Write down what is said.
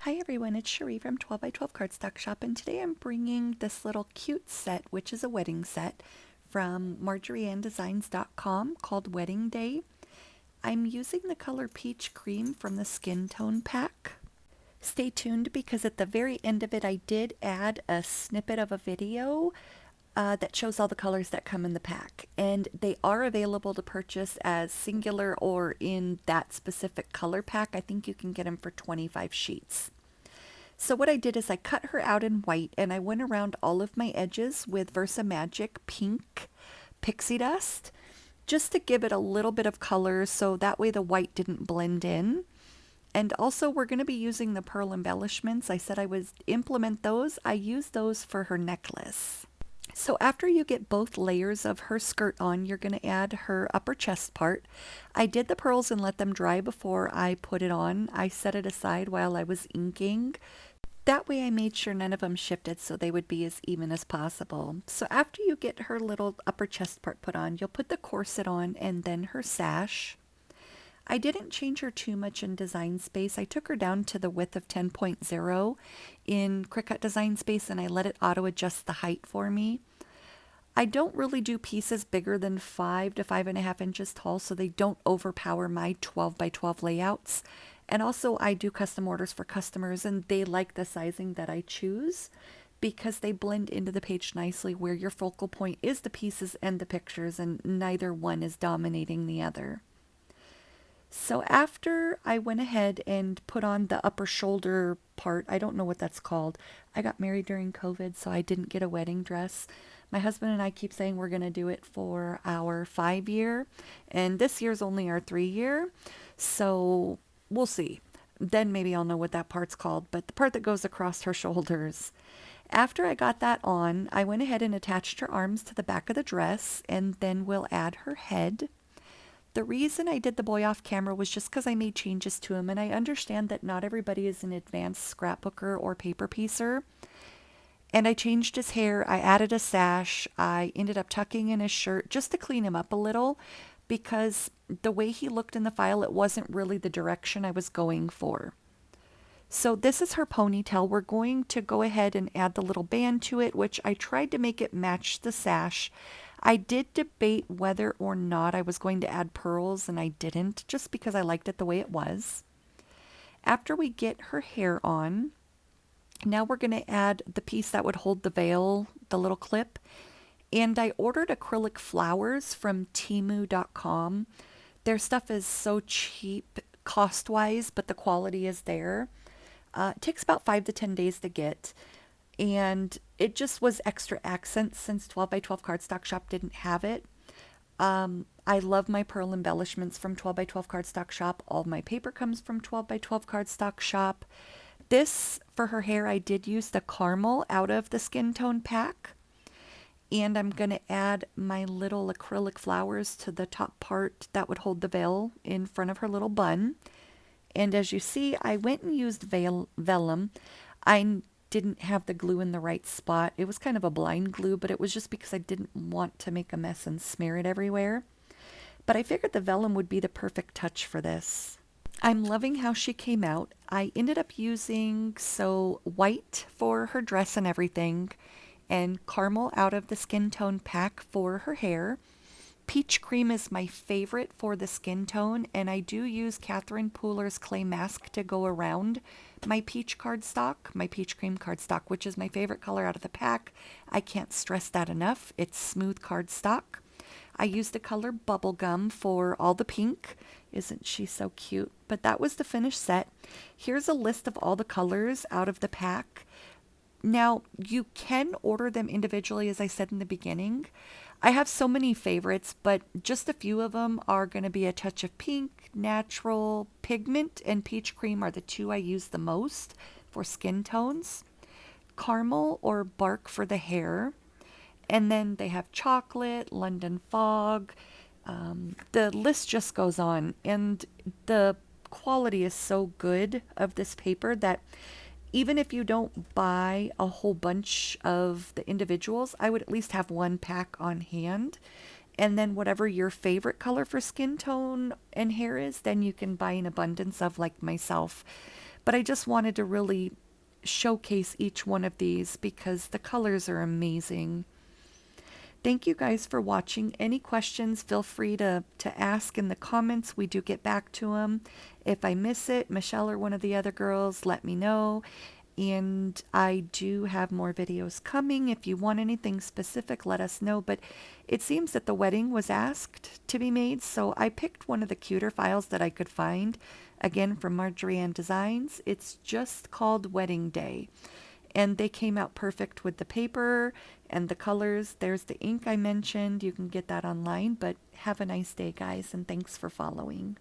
Hi everyone, it's Cherie from 12 by 12 Cardstock Shop, and today I'm bringing this little cute set, which is a wedding set, from MarjorieAnnDesigns.com called Wedding Day. I'm using the color Peach Cream from the Skin Tone pack. Stay tuned because at the very end of it I did add a snippet of a video that shows all the colors that come in the pack, and they are available to purchase as singular or in that specific color pack. I think you can get them for 25 sheets. So what I did is I cut her out in white and I went around all of my edges with Versa Magic pink pixie dust just to give it a little bit of color so that way the white didn't blend in. And also we're going to be using the pearl embellishments. I said I would implement those. I used those for her necklace. So after you get both layers of her skirt on, you're going to add her upper chest part. I did the pearls and let them dry before I put it on. I set it aside while I was inking. That way I made sure none of them shifted so they would be as even as possible. So after you get her little upper chest part put on, you'll put the corset on and then her sash. I didn't change her too much in Design Space. I took her down to the width of 10.0 in Cricut Design Space and I let it auto adjust the height for me. I don't really do pieces bigger than 5 to 5.5 inches tall so they don't overpower my 12 by 12 layouts. And also I do custom orders for customers and they like the sizing that I choose because they blend into the page nicely where your focal point is the pieces and the pictures and neither one is dominating the other. So after I went ahead and put on the upper shoulder part, I don't know what that's called. I got married during COVID, so I didn't get a wedding dress. My husband and I keep saying we're going to do it for our 5-year, and this year's only our 3-year, so we'll see. Then maybe I'll know what that part's called, but the part that goes across her shoulders. After I got that on, I went ahead and attached her arms to the back of the dress, and then we'll add her head. The reason I did the boy off camera was just because I made changes to him, and I understand that not everybody is an advanced scrapbooker or paper piecer. And I changed his hair, I added a sash, I ended up tucking in his shirt just to clean him up a little because the way he looked in the file, it wasn't really the direction I was going for. So this is her ponytail. We're going to go ahead and add the little band to it, which I tried to make it match the sash. I did debate whether or not I was going to add pearls, and I didn't, just because I liked it the way it was. After we get her hair on, now we're going to add the piece that would hold the veil, the little clip. And I ordered acrylic flowers from Temu.com. Their stuff is so cheap cost-wise, but the quality is there. It takes about 5 to 10 days to get. And it just was extra accents since 12 by 12 Cardstock Shop didn't have it. I love my pearl embellishments from 12 by 12 Cardstock Shop. All my paper comes from 12 by 12 Cardstock Shop. This, for her hair, I did use the caramel out of the Skin Tone pack. And I'm going to add my little acrylic flowers to the top part that would hold the veil in front of her little bun. And as you see, I went and used velum. I didn't have the glue in the right spot. It was kind of a blind glue, but it was just because I didn't want to make a mess and smear it everywhere. But I figured the velum would be the perfect touch for this. I'm loving how she came out. I ended up using white for her dress and everything, and caramel out of the Skin Tone pack for her hair. Peach Cream is my favorite for the skin tone, and I do use Catherine Pooler's clay mask to go around my peach cardstock, my peach cream cardstock, which is my favorite color out of the pack. I can't stress that enough. It's smooth cardstock. I used the color Bubblegum for all the pink. Isn't she so cute? But that was the finished set. Here's a list of all the colors out of the pack. Now, you can order them individually, as I said in the beginning. I have so many favorites, but just a few of them are going to be a touch of pink, natural, pigment, and peach cream are the two I use the most for skin tones. Caramel or bark for the hair. And then they have chocolate, London fog. The list just goes on. And the quality is so good of this paper that even if you don't buy a whole bunch of the individuals, I would at least have one pack on hand. And then whatever your favorite color for skin tone and hair is, then you can buy an abundance of, like myself. but I just wanted to really showcase each one of these because the colors are amazing. Thank you guys for watching. Any questions, feel free to ask in the comments. We do get back to them. If I miss it, Michelle or one of the other girls, let me know. And I do have more videos coming. If you want anything specific, let us know. But it seems that the wedding was asked to be made, so I picked one of the cuter files that I could find. Again, from Marjorie Ann Designs. It's just called Wedding Day. And they came out perfect with the paper and the colors. There's the ink I mentioned. You can get that online. But have a nice day, guys, and thanks for following.